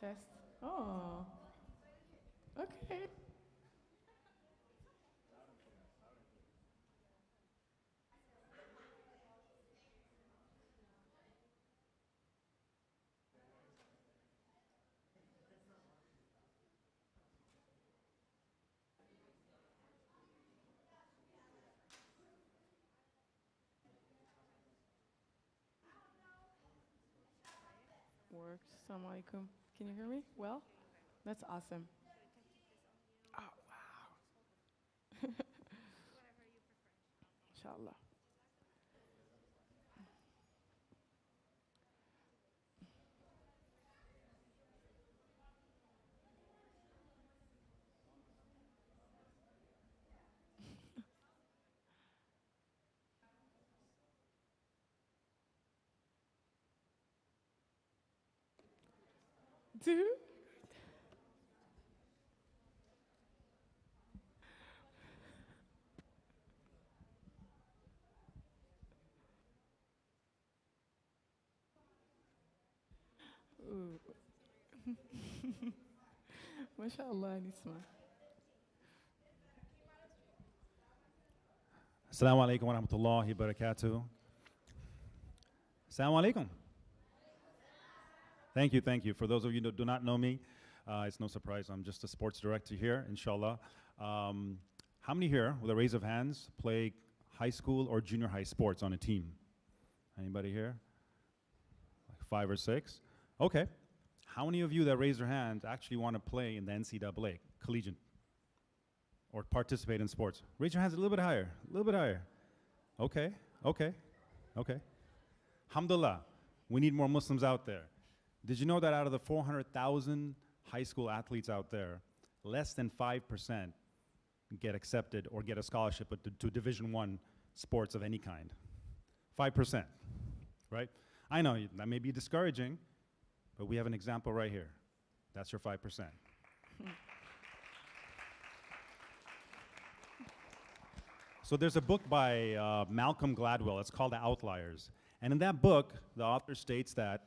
Test. Oh, okay. Works. Assalamu alaikum. Can you hear me? Well, that's awesome. Oh, wow. Inshallah. Dude. Ooh. MashaAllah, Nisma. Assalamu alaikum wa rahmatullahi wa barakatuh. Assalamu alaikum. Thank you, thank you. For those of you who do not know me, it's no surprise, I'm just a sports director here, inshallah. How many here, with a raise of hands, play high school or junior high sports on a team? Anybody here? Like 5 or 6? Okay. How many of you that raise your hand actually want to play in the NCAA, collegiate, or participate in sports? Raise your hands a little bit higher, a little bit higher. Okay, okay, okay. Alhamdulillah, we need more Muslims out there. Did you know that out of the 400,000 high school athletes out there, less than 5% get accepted or get a scholarship to Division I sports of any kind? 5%, right? I know that may be discouraging, but we have an example right here. That's your 5%. So there's a book by Malcolm Gladwell. It's called The Outliers. And in that book, the author states that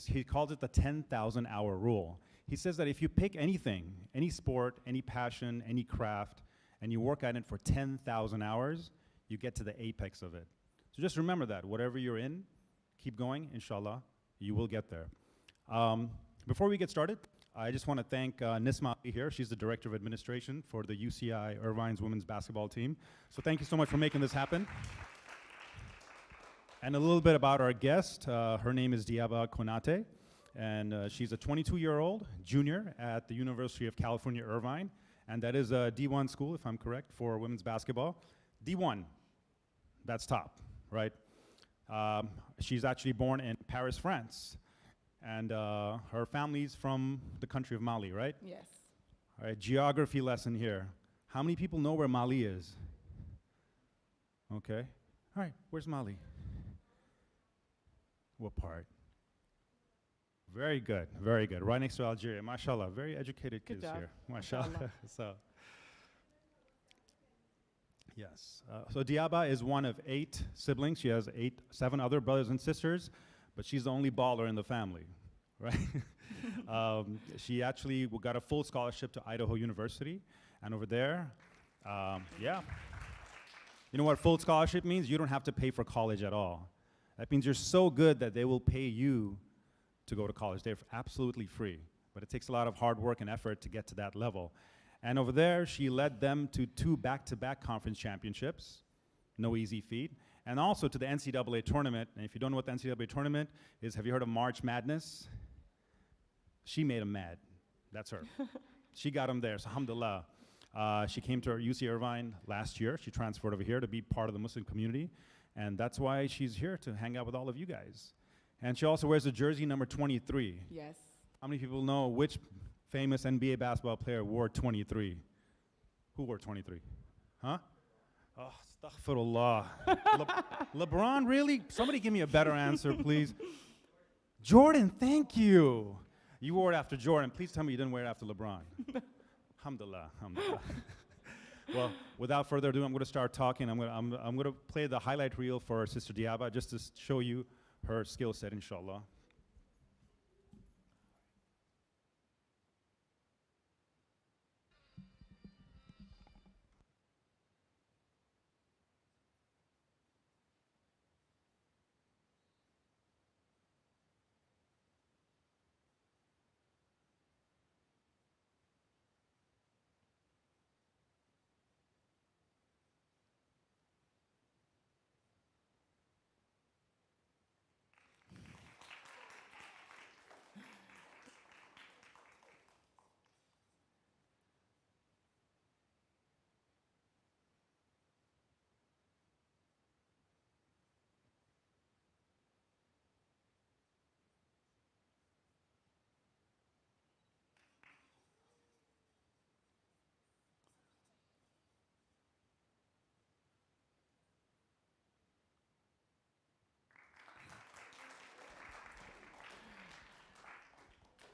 he calls it the 10,000 hour rule. He says that if you pick anything, any sport, any passion, any craft, and you work at it for 10,000 hours, you get to the apex of it. So just remember that. Whatever you're in, keep going, inshallah, you will get there. Before we get started, I just want to thank Nisma here. She's the Director of Administration for the UCI Irvine's women's basketball team. So thank you so much for making this happen. And a little bit about our guest. Her name is Diaba Konate, and she's a 22-year-old junior at the University of California, Irvine, and that is a D1 school, if I'm correct, for women's basketball. D1, that's top, right? She's actually born in Paris, France, and her family's from the country of Mali, right? Yes. All right, geography lesson here. How many people know where Mali is? Okay. All right, where's Mali? What part? Very good, very good. Right next to Algeria, mashallah. Very educated Good kids job. here, mashallah. So, yes. So Diaba is one of 8 siblings. She has 7 other brothers and sisters, but she's the only baller in the family, right? She actually got a full scholarship to Idaho University, and over there, yeah. You know what full scholarship means? You don't have to pay for college at all. That means you're so good that they will pay you to go to college. They're absolutely free, but it takes a lot of hard work and effort to get to that level. And over there, she led them to 2 back-to-back conference championships, no easy feat, and also to the NCAA tournament. And if you don't know what the NCAA tournament is, have you heard of March Madness? She made them mad. That's her. She got him there, so alhamdulillah. She came to UC Irvine last year. She transferred over here to be part of the Muslim community, and that's why she's here to hang out with all of you guys. And she also wears the jersey number 23. Yes. How many people know which famous NBA basketball player wore 23? Who wore 23? Huh? Oh, astaghfirullah. LeBron, really? Somebody give me a better answer, please. Jordan, thank you. You wore it after Jordan. Please tell me you didn't wear it after LeBron. Alhamdulillah, alhamdulillah. Well, without further ado, I'm going to start talking. I'm going to play the highlight reel for Sister Diaba just to show you her skill set, inshallah.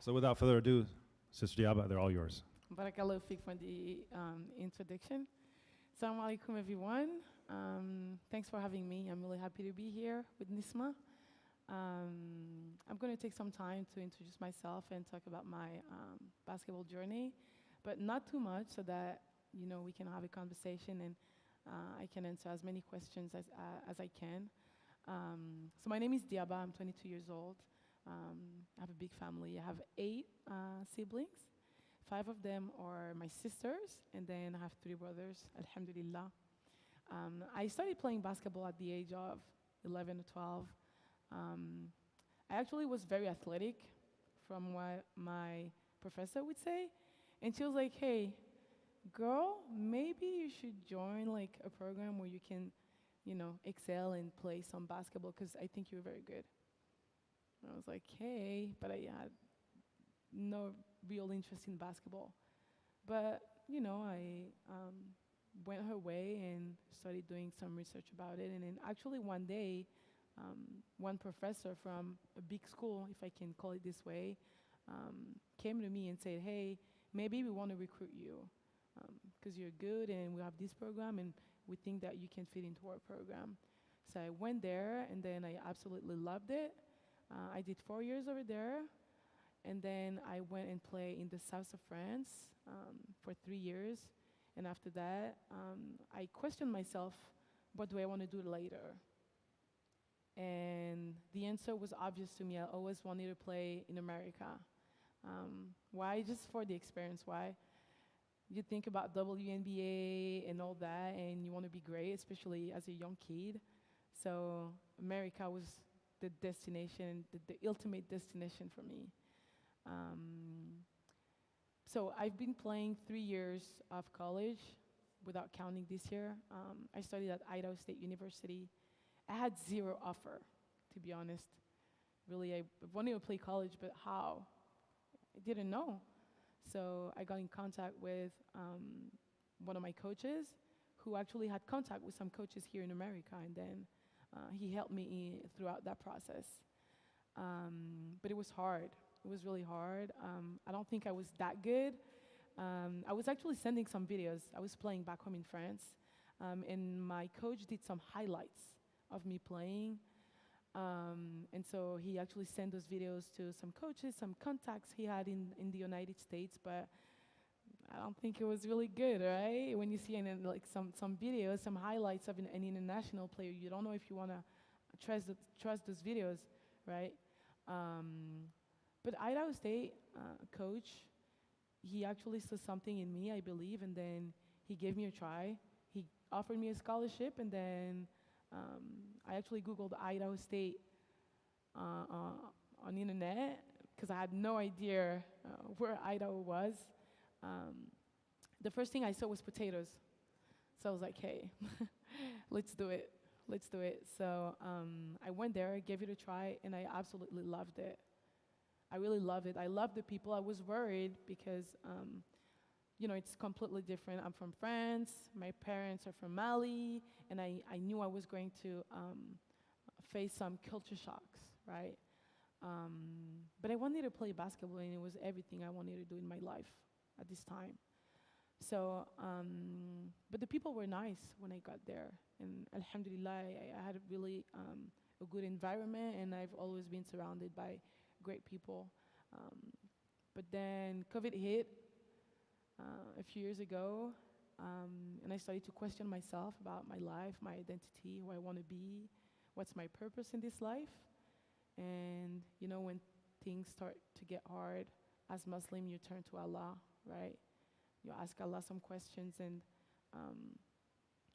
So without further ado, Sister Diaba, they're all yours. Barakallahu fiqh for the introduction. Assalamu alaikum, everyone. Thanks for having me. I'm really happy to be here with Nisma. I'm going to take some time to introduce myself and talk about my basketball journey, but not too much so that we can have a conversation and I can answer as many questions as I can. So my name is Diaba. I'm 22 years old. I have a big family. I have 8 siblings. 5 of them are my sisters, and then I have 3 brothers, alhamdulillah. I started playing basketball at the age of 11 or 12. I actually was very athletic from what my professor would say. And she was like, hey, girl, maybe you should join like a program where you can, excel and play some basketball because I think you're very good. And I was like, hey, but I had no real interest in basketball. But, I went her way and started doing some research about it. And then actually one day, one professor from a big school, if I can call it this way, came to me and said, hey, maybe we want to recruit you because you're good and we have this program and we think that you can fit into our program. So I went there and then I absolutely loved it. I did 4 years over there, and then I went and played in the south of France for 3 years. And after that, I questioned myself, what do I want to do later? And the answer was obvious to me. I always wanted to play in America. Why? Just for the experience. Why? You think about WNBA and all that, and you want to be great, especially as a young kid. So America was the destination, the ultimate destination for me. So I've been playing 3 years of college without counting this year. I studied at Idaho State University. I had 0 offer, to be honest. Really, I wanted to play college, but how? I didn't know. So I got in contact with one of my coaches who actually had contact with some coaches here in America, and then he helped me throughout that process. But it was hard. It was really hard. I don't think I was that good. I was actually sending some videos. I was playing back home in France, and my coach did some highlights of me playing. And so he actually sent those videos to some coaches, some contacts he had in the United States, but I don't think it was really good, right? When you see like some videos, some highlights of an international player, you don't know if you want to trust those videos, right? But Idaho State coach, he actually saw something in me, I believe, and then he gave me a try. He offered me a scholarship, and then I actually Googled Idaho State on the internet, because I had no idea where Idaho was. Um, the first thing I saw was potatoes. So I was like, hey, let's do it. Let's do it. So I went there, gave it a try, and I absolutely loved it. I really loved it. I loved the people. I was worried because, it's completely different. I'm from France. My parents are from Mali, and I knew I was going to face some culture shocks, right? But I wanted to play basketball, and it was everything I wanted to do in my life at this time. So, but the people were nice when I got there, and Alhamdulillah, I had a really a good environment, and I've always been surrounded by great people. But then COVID hit a few years ago, and I started to question myself about my life, my identity, who I want to be, what's my purpose in this life. And when things start to get hard, as Muslim, you turn to Allah, right? You ask Allah some questions, and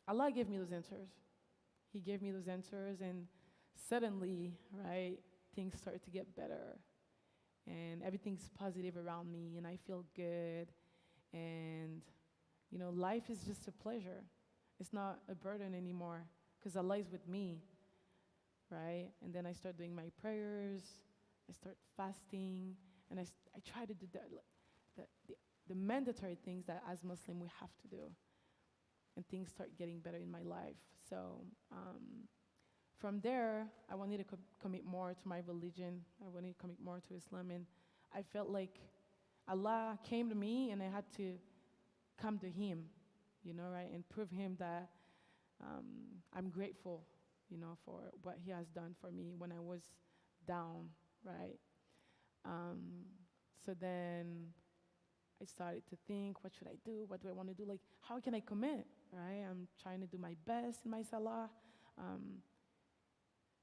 Allah gave me those answers. He gave me those answers, and suddenly, right, things start to get better, and everything's positive around me, and I feel good, and life is just a pleasure. It's not a burden anymore, because Allah is with me, right? And then I start doing my prayers, I start fasting, and I try to do the mandatory things that as Muslim we have to do, and things start getting better in my life. So from there, I wanted to commit more to my religion. I wanted to commit more to Islam, and I felt like Allah came to me, and I had to come to Him, right, and prove Him that I'm grateful, for what He has done for me when I was down, right? So then I started to think, what should I do? What do I want to do? Like, how can I commit, right? I'm trying to do my best in my salah.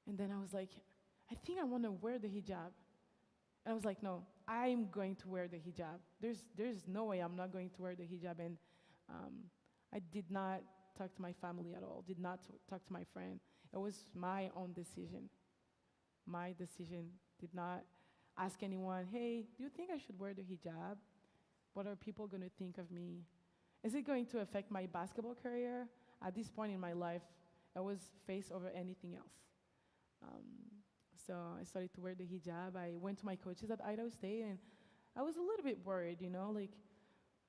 And then I was like, I think I want to wear the hijab. And I was like, no, I'm going to wear the hijab. There's no way I'm not going to wear the hijab. And I did not talk to my family at all, did not talk to my friend. It was my own decision. My decision. Did not ask anyone, hey, do you think I should wear the hijab? What are people going to think of me? Is it going to affect my basketball career? At this point in my life, I was face over anything else. So I started to wear the hijab. I went to my coaches at Idaho State, and I was a little bit worried, like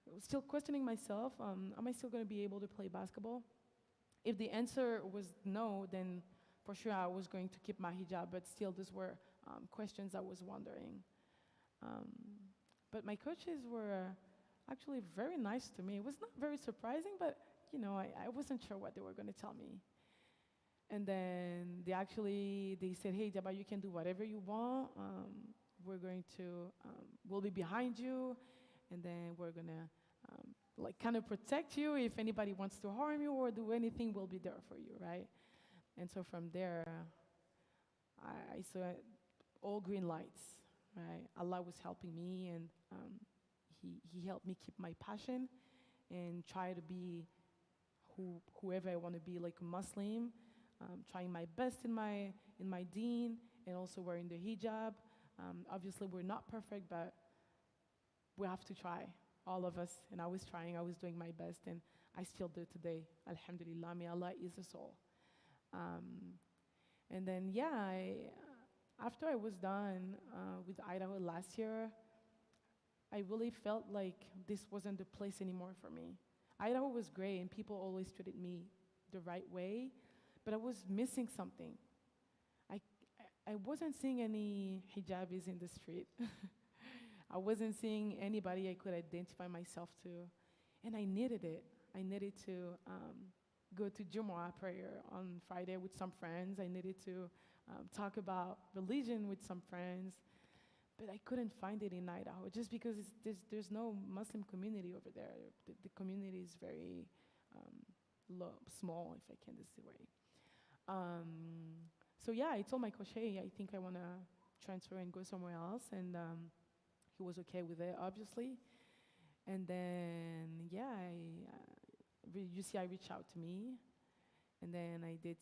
I was still questioning myself. Am I still going to be able to play basketball? If the answer was no, then for sure I was going to keep my hijab, but still these were questions I was wondering. But my coaches were actually very nice to me. It was not very surprising, but I wasn't sure what they were going to tell me. And then they said, hey, Diaba, you can do whatever you want. We'll be behind you, and then we're going to kind of protect you. If anybody wants to harm you or do anything, we'll be there for you, right? And so from there, I saw all green lights, right? Allah was helping me, and He helped me keep my passion and try to be whoever I want to be, like a Muslim, trying my best in my deen, and also wearing the hijab. Obviously, we're not perfect, but we have to try, all of us. And I was trying, I was doing my best, and I still do today. Alhamdulillah, may Allah ease us all. And then, after I was done with Idaho last year, I really felt like this wasn't the place anymore for me. Idaho was great, and people always treated me the right way, but I was missing something. I wasn't seeing any hijabis in the street. I wasn't seeing anybody I could identify myself to, and I needed it. I needed to go to Jumu'ah prayer on Friday with some friends. I needed to talk about religion with some friends, but I couldn't find it in Idaho just because there's no Muslim community over there. The community is very small, if I can this way. So I told my coach, hey, I think I want to transfer and go somewhere else, and he was okay with it, obviously. And then, UCI reached out to me, and then I did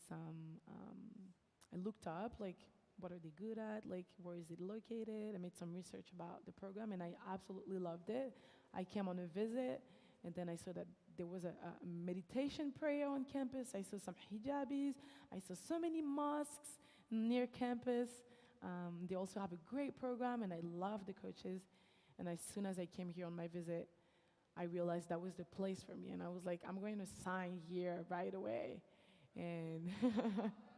I looked up, like, what are they good at, like where is it located. I made some research about the program, and I absolutely loved it. I came on a visit, and then I saw that there was a meditation prayer on campus. I saw some hijabis. I saw so many mosques near campus. They also have a great program, and I love the coaches. And as soon as I came here on my visit, I realized that was the place for me. And I was like, I'm going to sign here right away. And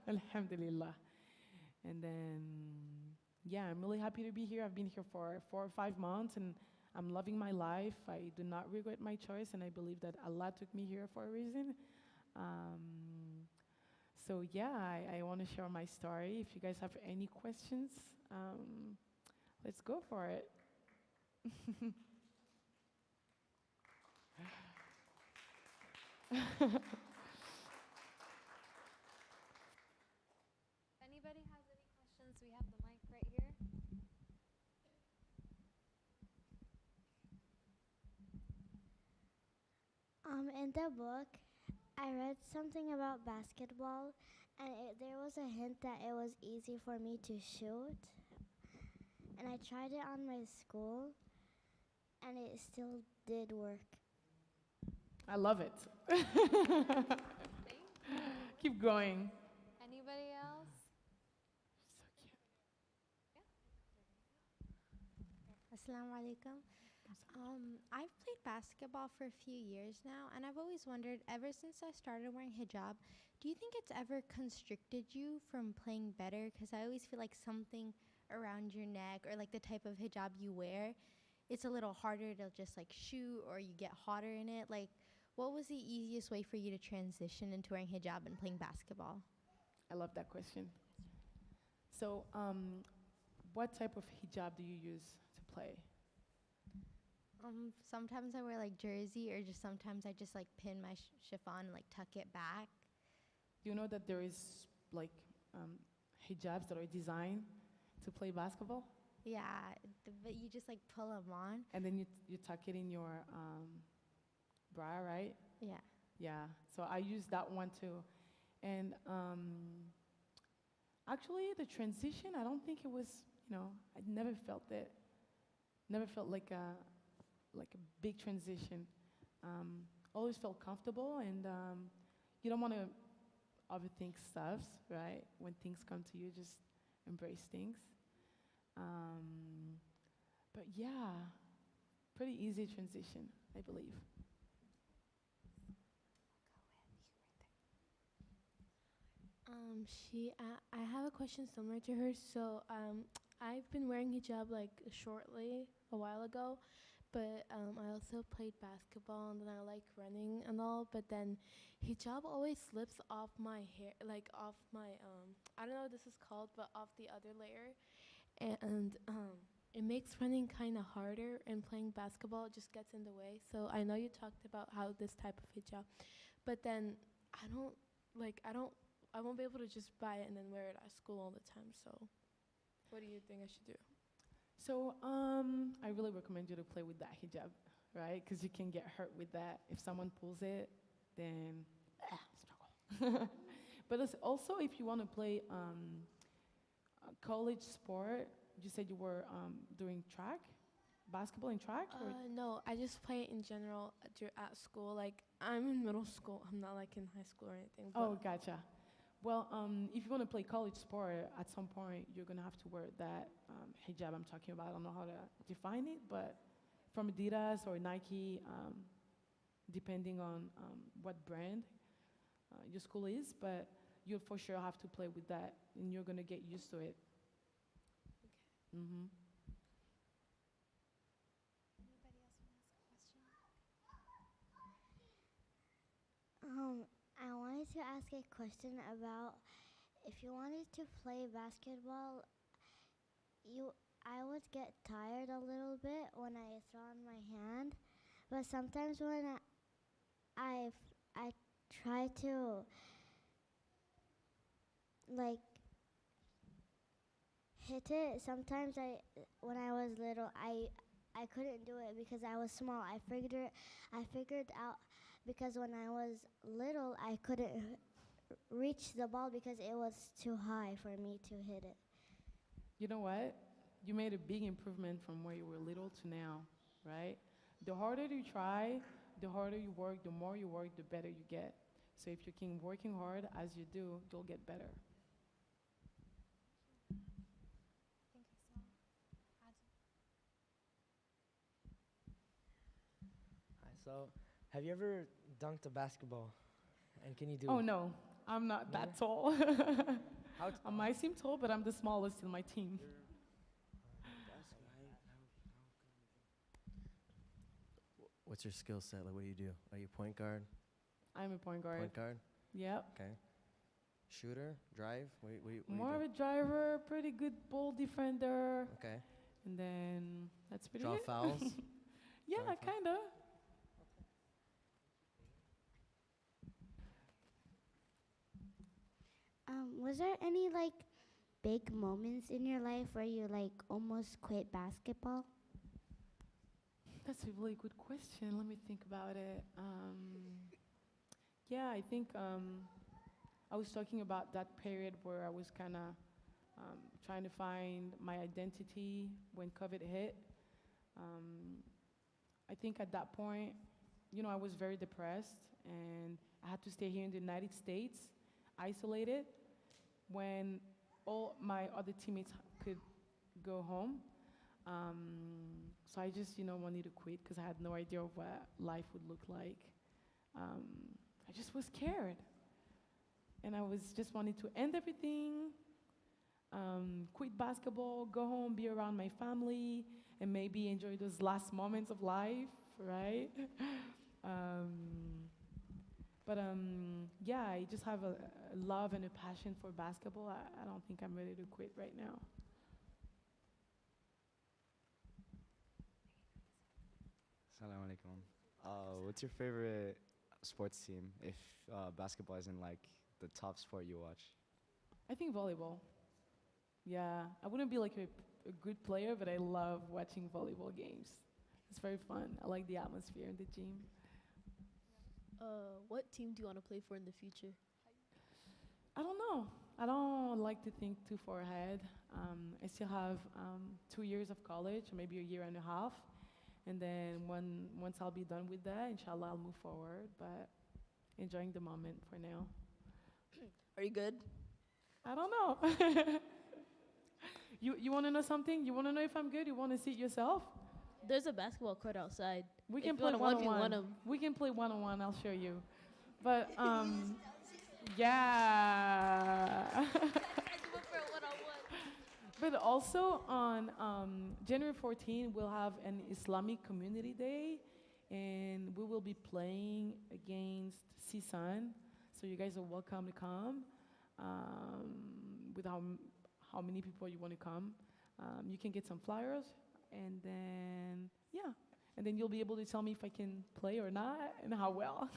alhamdulillah. And then, yeah, I'm really happy to be here. I've been here for 4 or 5 months, and I'm loving my life. I do not regret my choice, and I believe that Allah took me here for a reason. So yeah, I want to share my story. If you guys have any questions, let's go for it. If anybody has any questions, we have the mic right here. In the book, I read something about basketball, and there was a hint that it was easy for me to shoot. And I tried it on my school, and it still did work. I love it. Thank you. Keep going. Anybody else? So cute. Assalamu alaikum. I've played basketball for a few years now, and I've always wondered, ever since I started wearing hijab, do you think it's ever constricted you from playing better? Because I always feel like something around your neck or like the type of hijab you wear, it's a little harder to just like shoot or you get hotter in it. Like, what was the easiest way for you to transition into wearing hijab and playing basketball? I love that question. So, what type of hijab do you use to play? Sometimes I wear like jersey, or just sometimes I just like pin my chiffon and like tuck it back. Do you know that there is like hijabs that are designed to play basketball, Yeah, but you just like pull them on. and then you tuck it in your bra, right? Yeah. Yeah. So I use that one too, and actually the transition, I don't think it was. I never felt it. Never felt like a big transition. Always felt comfortable, and you don't want to overthink stuff, right? When things come to you, just embrace things. But yeah, pretty easy transition, I believe. I have a question similar to hers. So, I've been wearing hijab like shortly a while ago, but I also played basketball and then I like running and all. But then hijab always slips off my hair, like off my I don't know what this is called, but off the other layer, and it makes running kind of harder, and playing basketball just gets in the way. So I know you talked about how this type of hijab, but then I won't be able to just buy it and then wear it at school all the time. So, what do you think I should do? So I really recommend you to play with that hijab, right? Because you can get hurt with that. If someone pulls it, then struggle. But also, if you want to play a college sport, you said you were doing track, basketball and track? Or No, I just play it in general at school. Like, I'm in middle school. I'm not like in high school or anything. Oh, gotcha. Well, if you want to play college sport, at some point you're gonna have to wear that hijab I'm talking about. I don't know how to define it, but from Adidas or Nike, depending on what brand your school is, but you'll for sure have to play with that, and you're gonna get used to it. Mm-hmm. Anybody else want to ask a question? I wanted to ask a question about if you wanted to play basketball, I would get tired a little bit when I throw on my hand, but sometimes when I try to like hit it, sometimes when I was little I couldn't do it because I was small. I figured out because when I was little I couldn't reach the ball because it was too high for me to hit it. You know what? You made a big improvement from where you were little to now, right? The harder you try, the harder you work, the more you work, the better you get. So if you keep working hard as you do, you'll get better. I think I saw. Hi, so have you ever dunked a basketball? And can you do Oh it? no, I'm not Never? that tall. How I might seem tall, but I'm the smallest in my team. What's your skill set? Like, what do you do? Are you point guard? I'm a point guard. Point guard? Yep. Okay. Shooter? Drive? What do More of you a driver, pretty good ball defender, do? Okay. and then that's pretty Draw it. fouls? Yeah, Drawing foul? kinda. Was there any like big moments in your life where you like almost quit basketball? That's a really good question. Let me think about it. Yeah, I think I was talking about that period where I was kind of trying to find my identity when COVID hit. I think at that point, I was very depressed and I had to stay here in the United States, isolated, when all my other teammates could go home. So I just, wanted to quit because I had no idea of what life would look like. I just was scared. And I was just wanting to end everything, quit basketball, go home, be around my family, and maybe enjoy those last moments of life, right? Yeah, I just have a love and a passion for basketball. I don't think I'm ready to quit right now. Assalamu alaikum. What's your favorite sports team if basketball isn't like the top sport you watch? I think volleyball. Yeah, I wouldn't be like a good player, but I love watching volleyball games. It's very fun. I like the atmosphere in the gym. What team do you want to play for in the future? I don't know. I don't like to think too far ahead. I still have 2 years of college, or maybe a year and a half. And then once I'll be done with that, inshallah, I'll move forward. But enjoying the moment for now. Are you good? I don't know. You want to know something? You want to know if I'm good? You want to see it yourself? There's a basketball court outside. We If can you play wanna 1v1 one-on-one. 'em. We can play one-on-one. I'll show you. But yeah. But also on January 14, we'll have an Islamic Community Day, and we will be playing against CSUN. So you guys are welcome to come. With how many people you want to come, you can get some flyers, and then and then you'll be able to tell me if I can play or not and how well.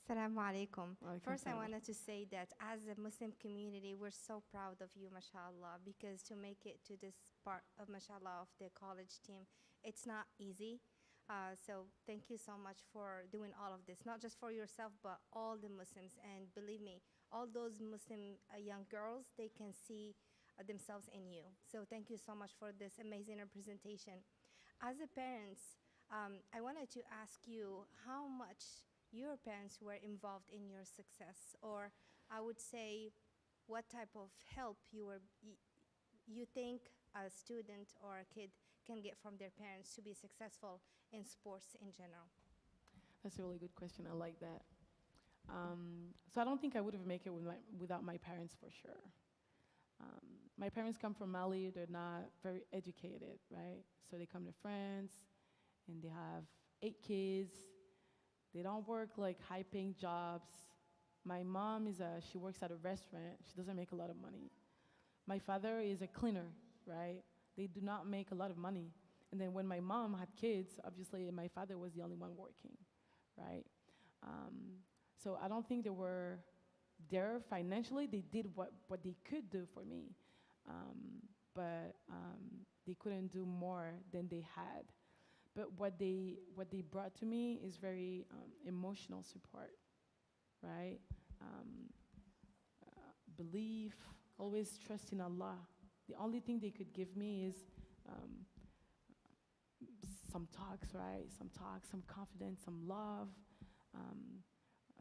Assalamu alaikum. Walaikum First, I salam. wanted to say that as a Muslim community, we're so proud of you, mashallah, because to make it to this part of, mashallah, of the college team, it's not easy. So thank you so much for doing all of this, not just for yourself, but all the Muslims. And believe me, all those Muslim young girls, they can see themselves in you. So thank you so much for this amazing representation. As a parent, I wanted to ask you how much your parents were involved in your success, or I would say what type of help you think a student or a kid can get from their parents to be successful in sports in general. That's a really good question. I like that. So I don't think I would have made it without my parents for sure. My parents come from Mali. They're not very educated, right? So they come to France, and they have 8 kids. They don't work like high-paying jobs. My mom she works at a restaurant. She doesn't make a lot of money. My father is a cleaner, right? They do not make a lot of money. And then when my mom had kids, obviously my father was the only one working, right? So I don't think they were there financially. They did what they could do for me, but they couldn't do more than they had. But what they brought to me is very emotional support, right? um, belief, always trust in Allah. The only thing they could give me is um, some talks, right? Some talks, some confidence, some love, um,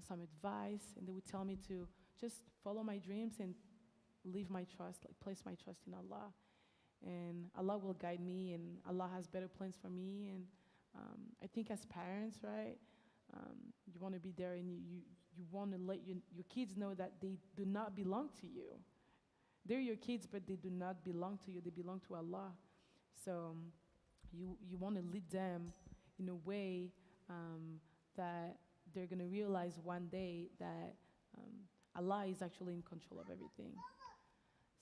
some advice, and they would tell me to just follow my dreams and leave my trust, like place my trust in Allah. And Allah will guide me, and Allah has better plans for me. And I think as parents, right, you want to be there, and you want to let your kids know that they do not belong to you. They're your kids, but they do not belong to you. They belong to Allah. So you want to lead them in a way that they're going to realize one day that Allah is actually in control of everything.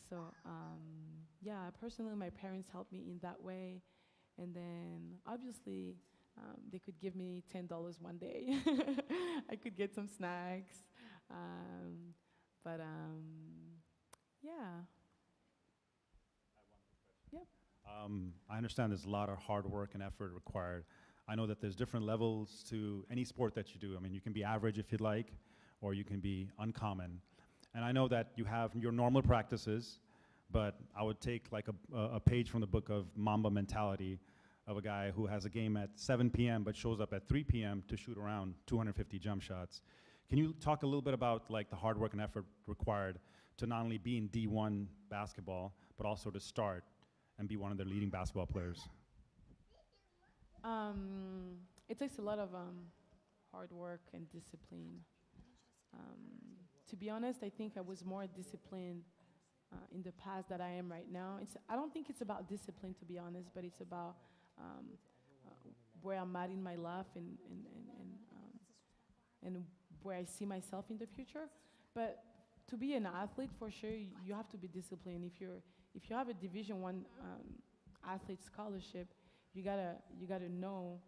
So yeah, personally, my parents helped me in that way. And then obviously, they could give me $10 one day. I could get some snacks. But yeah. Yep. I understand there's a lot of hard work and effort required. I know that there's different levels to any sport that you do. I mean, you can be average if you'd like, or you can be uncommon. And I know that you have your normal practices, but I would take like a page from the book of Mamba Mentality of a guy who has a game at 7 p.m. but shows up at 3 p.m. to shoot around 250 jump shots. Can you talk a little bit about like the hard work and effort required to not only be in D1 basketball, but also to start and be one of the leading basketball players? It takes a lot of hard work and discipline. To be honest, I think I was more disciplined in the past than I am right now. I don't think it's about discipline, to be honest, but it's about where I'm at in my life and where I see myself in the future. But to be an athlete, for sure, you have to be disciplined. If you have a Division I athlete scholarship, you gotta know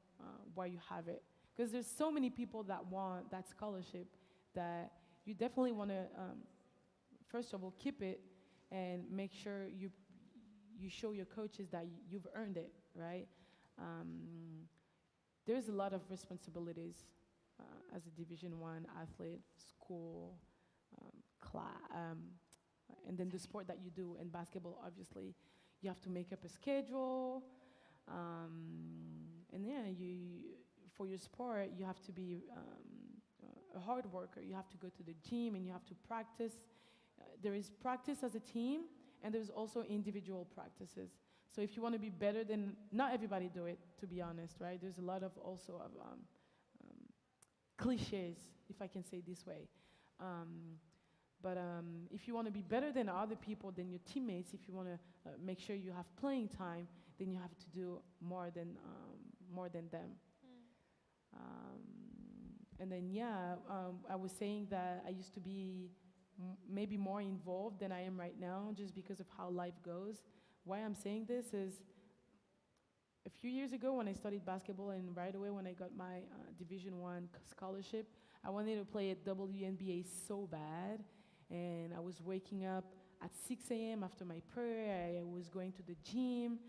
why you have it. Because there's so many people that want that scholarship that you definitely want to, first of all, keep it and make sure you show your coaches that you've earned it, right? There's a lot of responsibilities as a Division I athlete, school, and then the sport that you do. In basketball, obviously, you have to make up a schedule, and yeah, for your sport, you have to be a hard worker. You have to go to the gym and you have to practice. There is practice as a team, and there's also individual practices. So if you want to be better than, not everybody do it, to be honest, right? There's a lot of also of cliches, if I can say this way. But if you want to be better than other people, than your teammates, if you want to make sure you have playing time, then you have to do more than them. And then yeah, I was saying that I used to be maybe more involved than I am right now, just because of how life goes. Why I'm saying this is, a few years ago when I studied basketball, and right away when I got my Division I scholarship, I wanted to play at WNBA so bad, and I was waking up at 6 a.m. after my prayer. I was going to the gym.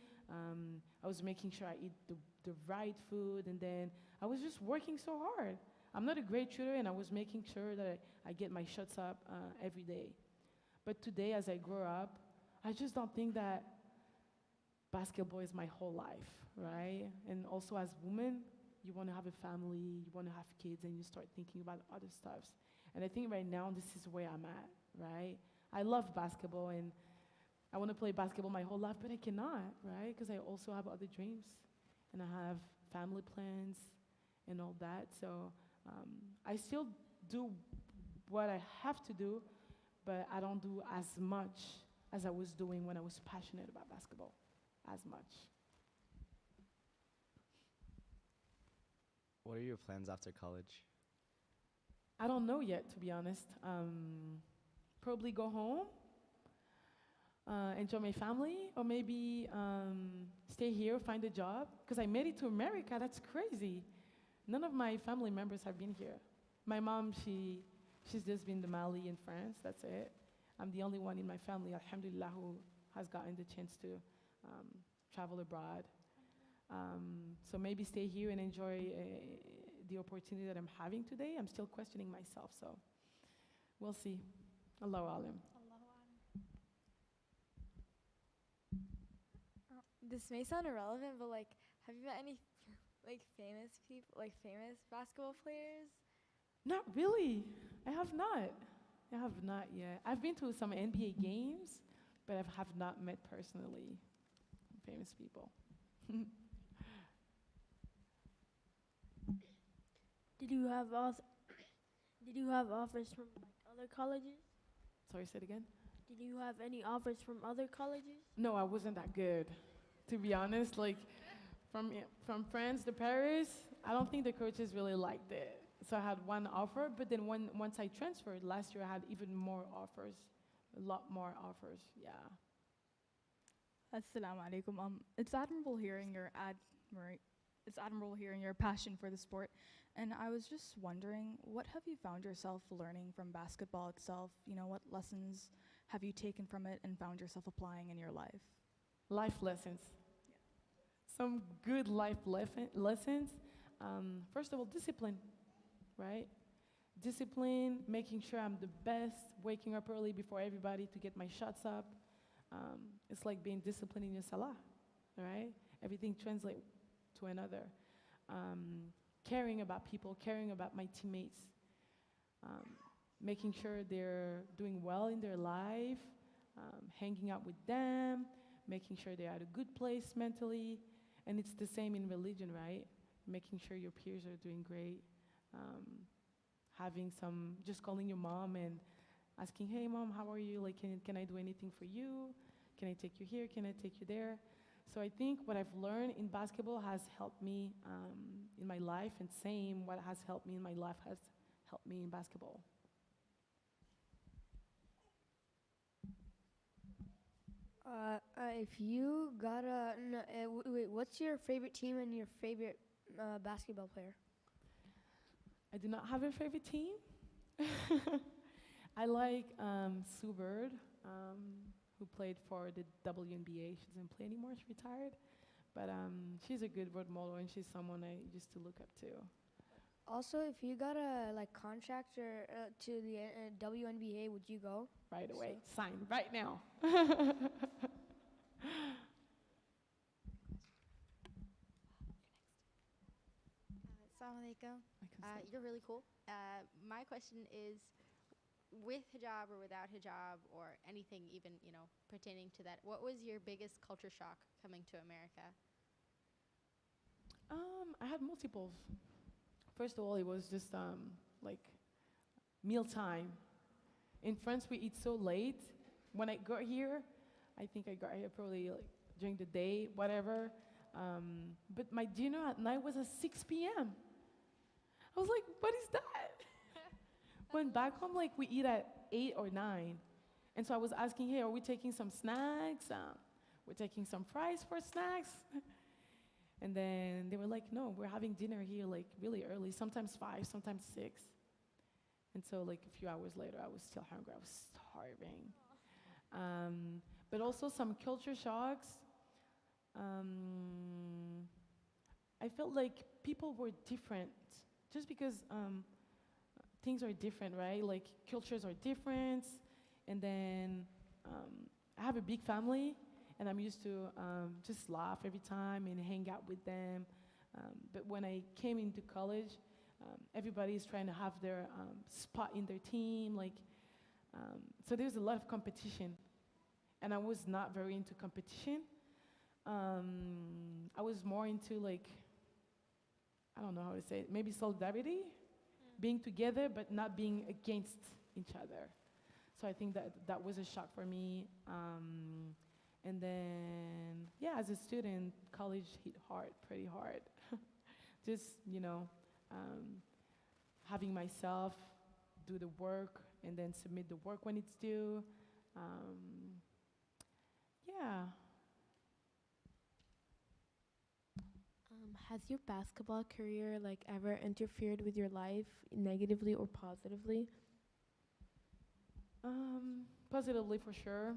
I was making sure I eat the right food, and then I was just working so hard. I'm not a great shooter, and I was making sure that I get my shots up every day. But today, as I grow up, I just don't think that basketball is my whole life, right? And also as women, you want to have a family, you want to have kids, and you start thinking about other stuffs. And I think right now, this is where I'm at, right? I love basketball, and I want to play basketball my whole life, but I cannot, right? Because I also have other dreams, and I have family plans and all that. So I still do what I have to do, but I don't do as much as I was doing when I was passionate about basketball, as much. What are your plans after college? I don't know yet, to be honest. Probably go home, enjoy my family, or maybe stay here, find a job. Because I made it to America, that's crazy. None of my family members have been here. My mom, she's just been to Mali and France, that's it. I'm the only one in my family, alhamdulillah, who has gotten the chance to travel abroad. So maybe stay here and enjoy the opportunity that I'm having today. I'm still questioning myself, so We'll see. Allahu alam. This may sound irrelevant, but like, have you met any like famous people, like famous basketball players? Not really. I have not. I have not yet. I've been to some NBA games, but I have not met personally famous people. Did you have did you have offers from like other colleges? Sorry, say it again. Did you have any offers from other colleges? No, I wasn't that good, to be honest. Like, from France to Paris, I don't think the coaches really liked it. So I had one offer, but then once I transferred last year, I had even more offers, a lot more offers. Yeah. Assalamu alaikum. It's admirable hearing your passion for the sport, and I was just wondering, what have you found yourself learning from basketball itself? You know, what lessons have you taken from it and found yourself applying in your life? Life lessons. Some good life lessons. First of all, discipline, right? Discipline, making sure I'm the best, waking up early before everybody to get my shots up. It's like being disciplined in your salah, right? Everything translates to another. Caring about people, caring about my teammates, making sure they're doing well in their life, hanging out with them, making sure they're at a good place mentally. And it's the same in religion, right? Making sure your peers are doing great. Just calling your mom and asking, hey mom, how are you? Like, can I do anything for you? Can I take you here? Can I take you there? So I think what I've learned in basketball has helped me in my life, and same, what has helped me in my life has helped me in basketball. If you gotta, wait, what's your favorite team and your favorite basketball player? I do not have a favorite team. I like Sue Bird, who played for the WNBA. She doesn't play anymore, she's retired. But she's a good role model, and she's someone I used to look up to. Also, if you got a contract to the WNBA, would you go? Right away, sign right now. Assalamu alaikum. You're really cool. My question is, with hijab or without hijab or anything even, pertaining to that, what was your biggest culture shock coming to America? I had multiples. First of all, it was just like mealtime. In France, we eat so late. When I got here, I think I got here probably like during the day, whatever. But my dinner at night was at 6 p.m. I was like, what is that? When back home, like we eat at 8 or 9. And so I was asking, hey, are we taking some snacks? We're taking some fries for snacks. And then they were like, no, we're having dinner here like really early, sometimes 5, sometimes 6. And so like a few hours later, I was still hungry, I was starving. But also some culture shocks. I felt like people were different just because things are different, right? Like cultures are different. And then I have a big family, and I'm used to just laugh every time and hang out with them. But when I came into college, everybody is trying to have their spot in their team. So there's a lot of competition. And I was not very into competition. I was more into I don't know how to say it, maybe solidarity, being together but not being against each other. So I think that was a shock for me. And then, yeah, as a student, college hit hard, pretty hard. Just, having myself do the work and then submit the work when it's due. Yeah. Has your basketball career ever interfered with your life negatively or positively? Positively for sure,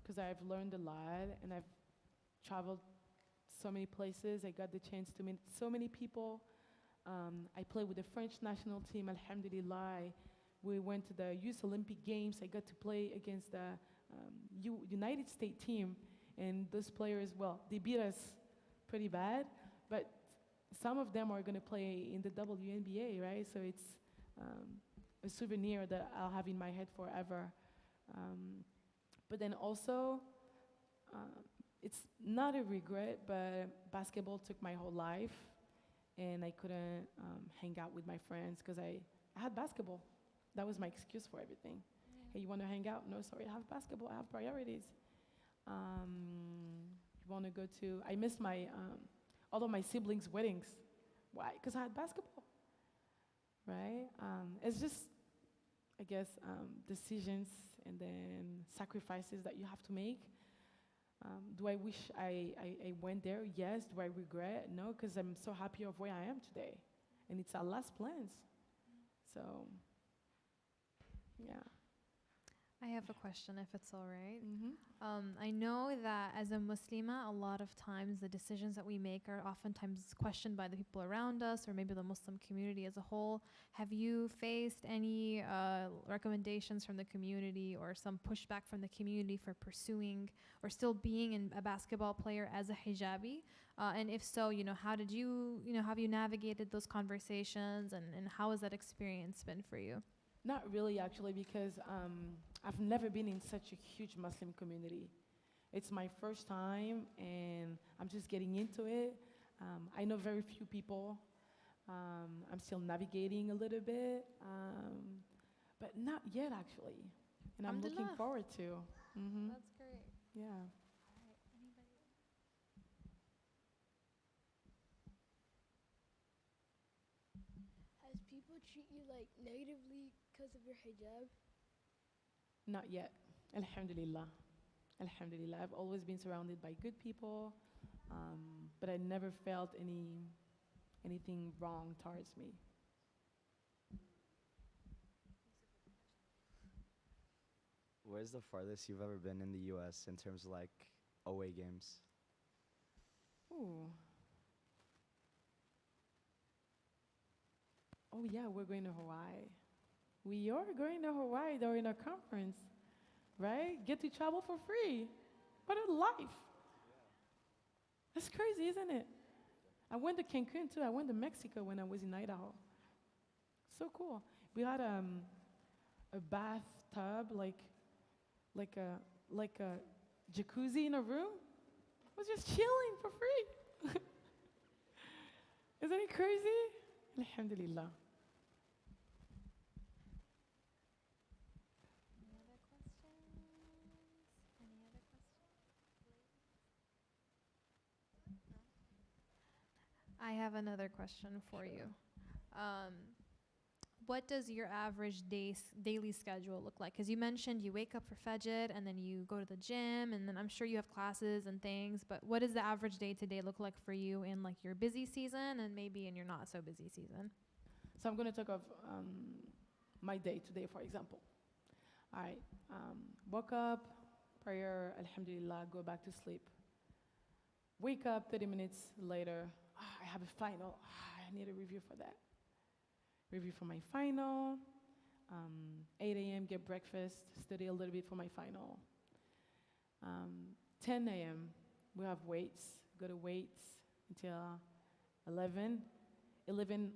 because I've learned a lot and I've traveled so many places. I got the chance to meet so many people. I play with the French national team, alhamdulillah. I we went to the Youth Olympic Games. I got to play against the United States team, and those players, well, they beat us pretty bad, but some of them are going to play in the WNBA, right? So it's a souvenir that I'll have in my head forever. But then also, it's not a regret, but basketball took my whole life, and I couldn't hang out with my friends because I had basketball. That was my excuse for everything. Hey, you want to hang out? No, sorry, I have basketball. I have priorities. You want to go to? I missed my all of my siblings' weddings. Why? Because I had basketball. Right? It's just, I guess, decisions and then sacrifices that you have to make. Do I wish I went there? Yes. Do I regret? No, because I'm so happy of where I am today. And it's our last plans. So, yeah. I have a question, if it's all right. I know that as a Muslima, a lot of times the decisions that we make are oftentimes questioned by the people around us or maybe the Muslim community as a whole. Have you faced any recommendations from the community or some pushback from the community for pursuing or still being a basketball player as a hijabi? And if so, how did you, have you navigated those conversations and how has that experience been for you? Not really, actually, because I've never been in such a huge Muslim community. It's my first time, and I'm just getting into it. I know very few people. I'm still navigating a little bit, but not yet, actually. And I'm looking forward to. That's great. Yeah. Has people treat you like negatively because of your hijab? Not yet. Alhamdulillah. Alhamdulillah. I've always been surrounded by good people, but I never felt anything wrong towards me. Where's the farthest you've ever been in the U.S. in terms of like away games? Ooh. Oh yeah, we're going to Hawaii. We are going to Hawaii during a conference, right? Get to travel for free. What a life. That's crazy, isn't it? I went to Cancun too. I went to Mexico when I was in Idaho. So cool. We had a bathtub, like a jacuzzi in a room. I was just chilling for free. Isn't it crazy? Alhamdulillah. I have another question for you. What does your average daily schedule look like? Because you mentioned you wake up for Fajr and then you go to the gym and then I'm sure you have classes and things, but what does the average day-to-day look like for you in like your busy season and maybe in your not so busy season? So I'm going to talk of my day today, for example. All right, woke up, prayer, alhamdulillah, go back to sleep. Wake up 30 minutes later, I have a final, I need a review for that. Review for my final, 8 a.m., get breakfast, study a little bit for my final. 10 a.m., we have weights, go to weights until 11. 11,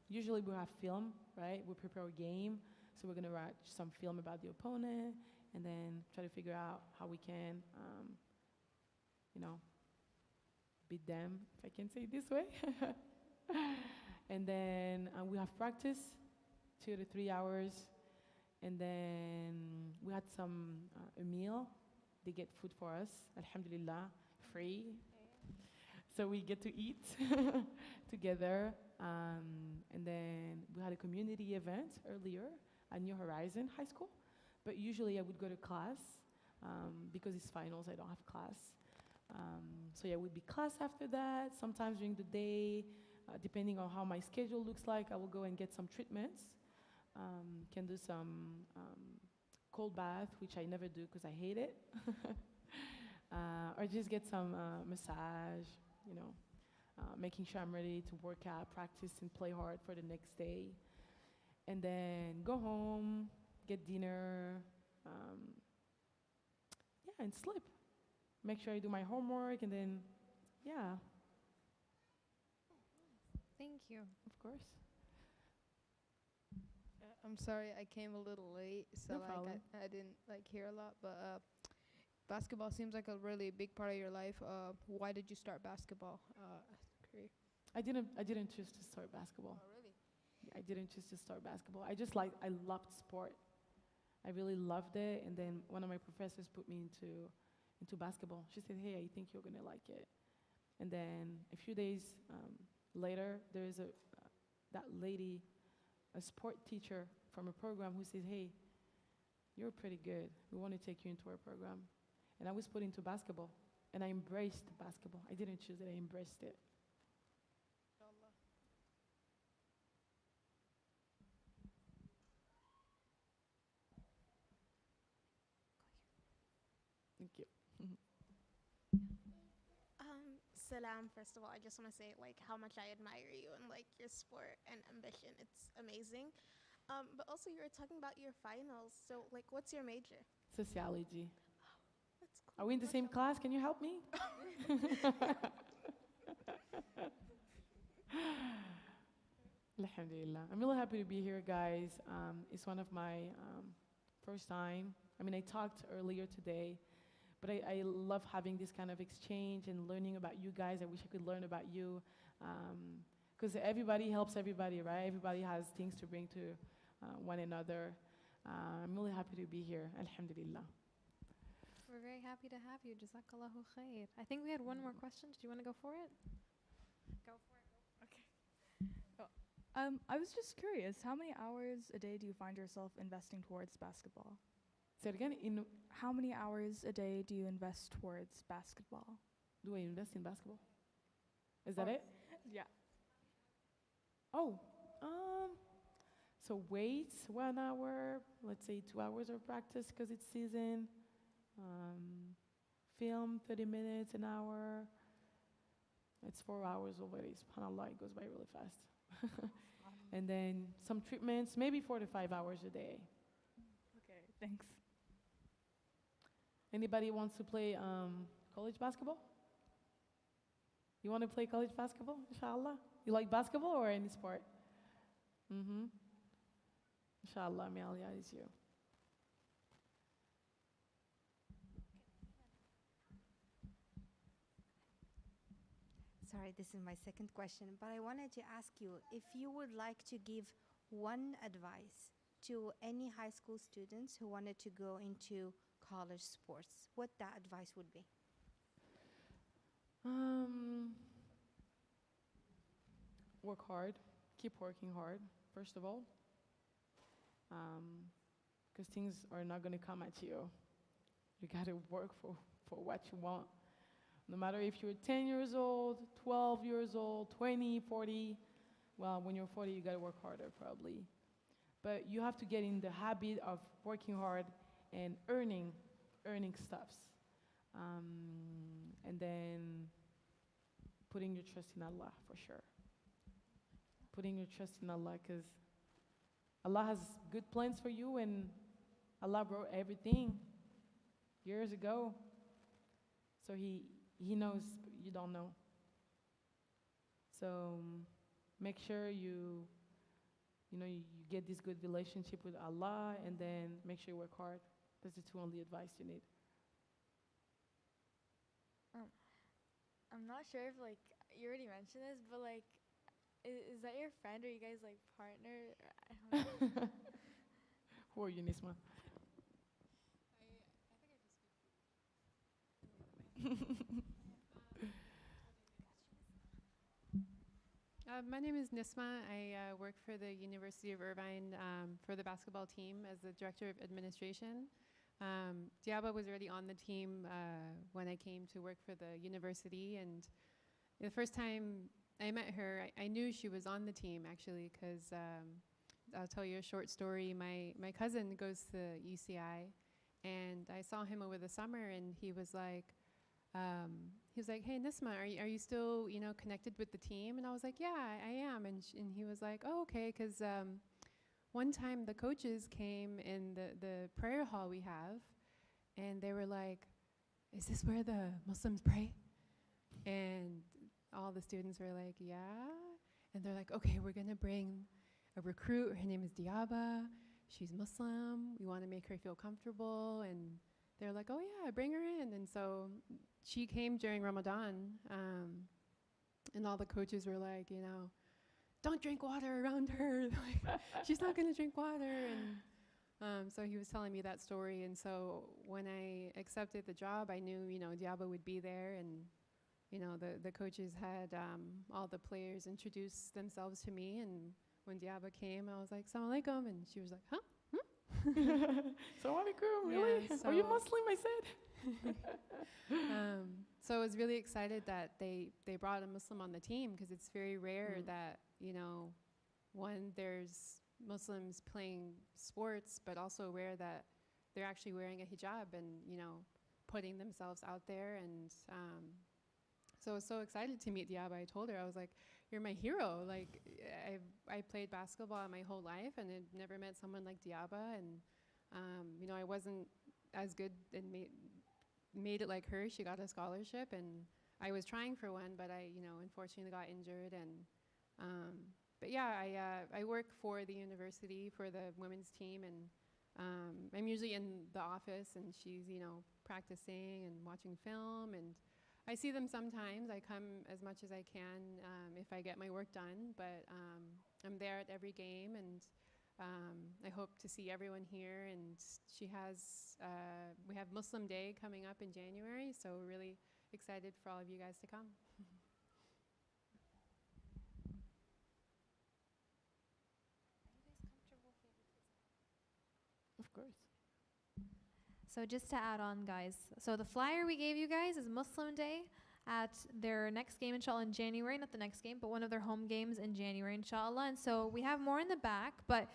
usually we have film, right? We prepare a game, so we're gonna watch some film about the opponent and then try to figure out how we can, beat them, if I can say it this way. And then we have practice, 2 to 3 hours. And then we had a meal. They get food for us, alhamdulillah, free. So we get to eat together. And then we had a community event earlier at New Horizon High School. But usually I would go to class because it's finals, I don't have class. So yeah, would be class after that. Sometimes during the day, depending on how my schedule looks like, I will go and get some treatments. Can do some cold bath, which I never do because I hate it. Or just get some massage, making sure I'm ready to work out, practice, and play hard for the next day. and then go home, get dinner, yeah, and sleep. Make sure I do my homework, and then, yeah, Thank you. of course. I'm sorry I came a little late, so No like problem. I didn't like hear a lot, but basketball seems like a really big part of your life. Why did you start basketball career? I didn't choose to start basketball. Oh, really? I didn't choose to start basketball. I loved sport. I really loved it. And then one of my professors put me into basketball. She said, "Hey, I think you're gonna like it." And then a few days later, there is that lady, a sport teacher from a program, who says, "Hey, you're pretty good. We want to take you into our program." And I was put into basketball, and I embraced basketball. I didn't choose it. I embraced it. Thank you. Salam, first of all, I just want to say like how much I admire you and like your sport and ambition. It's amazing. But also you were talking about your finals. So like what's your major? Sociology. That's cool. Are we in the same class? Can you help me? Alhamdulillah. I'm really happy to be here, guys. It's one of my first time. I mean, I talked earlier today, but I love having this kind of exchange and learning about you guys. I wish I could learn about you, because everybody helps everybody, right? Everybody has things to bring to one another. I'm really happy to be here. Alhamdulillah. We're very happy to have you. Jazakallahu khair. I think we had one more question. Do you want to go for it? Go for it. Okay. I was just curious, how many hours a day do you find yourself investing towards basketball? Say it again. How many hours a day do you invest towards basketball? Do I invest in basketball? Is that it? Yeah. Oh, so weights 1 hour, let's say 2 hours of practice because it's season. Film 30 minutes, an hour. It's 4 hours already. SubhanAllah, it goes by really fast. And then some treatments, maybe 4 to 5 hours a day. Okay, thanks. Anybody wants to play college basketball? You want to play college basketball, inshallah? You like basketball or any sport? Mm-hmm. Inshallah, Amelia, is you. Sorry, this is my second question, but I wanted to ask you if you would like to give one advice to any high school students who wanted to go into college sports, what that advice would be. Work hard. Keep working hard, first of all. Because things are not going to come at you. You got to work for what you want. No matter if you're 10 years old, 12 years old, 20, 40. Well, when you're 40, you got to work harder, probably. But you have to get in the habit of working hard and earning stuffs. And then putting your trust in Allah, for sure. Putting your trust in Allah, because Allah has good plans for you, and Allah brought everything years ago. So He knows, but you don't know. So make sure you get this good relationship with Allah, and then make sure you work hard. That's the two only advice you need. I'm not sure if like you already mentioned this, but like, is that your friend or you guys like partner? I don't know. Who are you, Nisma? My name is Nisma. I work for the University of Irvine for the basketball team as the director of administration. Diaba was already on the team when I came to work for the university, and the first time I met her, I knew she was on the team actually, because I'll tell you a short story. My cousin goes to UCI, and I saw him over the summer, and he was like, "Hey, Nisma, are you still connected with the team?" And I was like, "Yeah, I am." And he was like, "Oh, okay," because one time the coaches came in the prayer hall we have, and they were like, "Is this where the Muslims pray?" And all the students were like, "Yeah." And they're like, "Okay, we're gonna bring a recruit. Her name is Diaba. She's Muslim. We want to make her feel comfortable." And they're like, "Oh yeah, bring her in." And so she came during Ramadan, and all the coaches were like, you know, "Don't drink water around her. Like, she's not gonna drink water." And so he was telling me that story. And so when I accepted the job, I knew, you know, Diaba would be there, and you know, the coaches had all the players introduce themselves to me. And when Diaba came, I was like, "Assalamu alaikum," and she was like, "Huh? Assalamu alaikum, really? Yeah, Are you so- Muslim? I said. So I was really excited that they brought a Muslim on the team, because it's very rare that, you know, one, there's Muslims playing sports, but also rare that they're actually wearing a hijab and, you know, putting themselves out there. And so I was so excited to meet Diaba. I told her, I was like, "You're my hero. Like, I played basketball my whole life, and I've never met someone like Diaba. And, you know, I wasn't as good and made it like her. She got a scholarship, and I was trying for one, but I, you know, unfortunately got injured. And but yeah, I work for the university for the women's team, and I'm usually in the office, and she's, you know, practicing and watching film, and I see them sometimes. I come as much as I can if I get my work done, but I'm there at every game, and I hope to see everyone here. And she has, we have Muslim Day coming up in January, so we're really excited for all of you guys to come. Of course. So just to add on, guys, so the flyer we gave you guys is Muslim Day at their next game, inshallah, in January. Not the next game, but one of their home games in January, inshallah. And so we have more in the back, but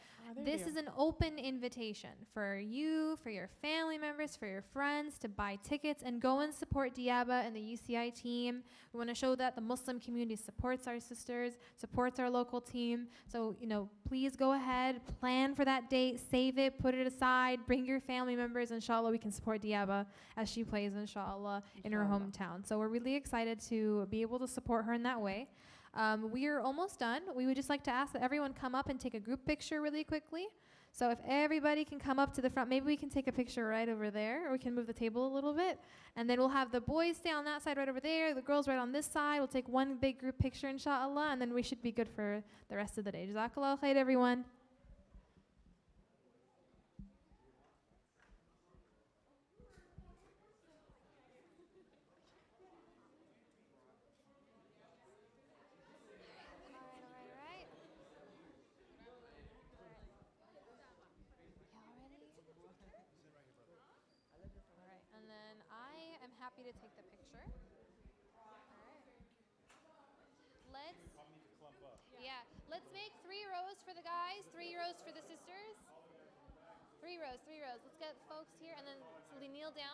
this is an open invitation for you, for your family members, for your friends to buy tickets and go and support Diaba and the UCI team. We want to show that the Muslim community supports our sisters, supports our local team. So, you know, please go ahead, plan for that date, save it, put it aside, bring your family members. Inshallah, we can support Diaba as she plays, inshallah, in her hometown. So we're really excited to be able to support her in that way. We're almost done. We would just like to ask that everyone come up and take a group picture really quickly. So if everybody can come up to the front, maybe we can take a picture right over there, or we can move the table a little bit. And then we'll have the boys stay on that side right over there, the girls right on this side. We'll take one big group picture, inshallah, and then we should be good for the rest of the day. Jazakallah khair, everyone. Happy to take the picture. Let's make 3 rows for the guys, 3 rows for the sisters. 3 rows. Let's get folks here, and then kneel down.